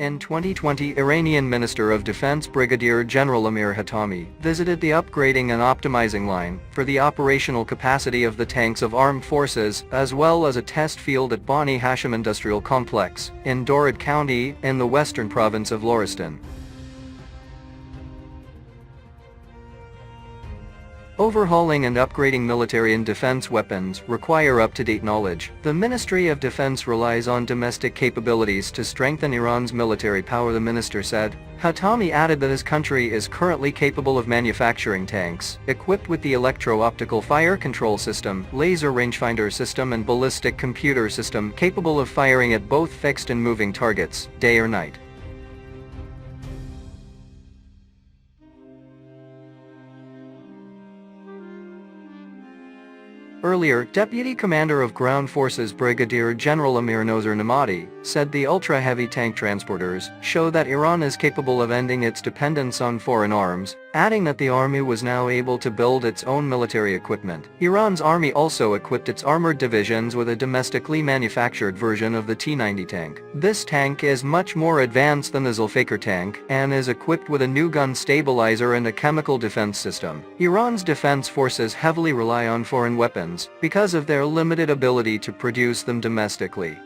In 2020, Iranian Minister of Defense Brigadier General Amir Hatami visited the upgrading and optimizing line for the operational capacity of the tanks of armed forces, as well as a test field at Bani Hashim Industrial Complex in Dorad County in the western province of Loristan. Overhauling and upgrading military and defense weapons require up-to-date knowledge. The Ministry of Defense relies on domestic capabilities to strengthen Iran's military power, the minister said. Hatami added that his country is currently capable of manufacturing tanks equipped with the electro-optical fire control system, laser rangefinder system and ballistic computer system capable of firing at both fixed and moving targets, day or night. Earlier, Deputy Commander of Ground Forces Brigadier General Amir Nozer Namadi said the ultra-heavy tank transporters show that Iran is capable of ending its dependence on foreign arms, adding that the army was now able to build its own military equipment. Iran's army also equipped its armored divisions with a domestically manufactured version of the T-90 tank. This tank is much more advanced than the Zulfikar tank and is equipped with a new gun stabilizer and a chemical defense system. Iran's defense forces heavily rely on foreign weapons because of their limited ability to produce them domestically.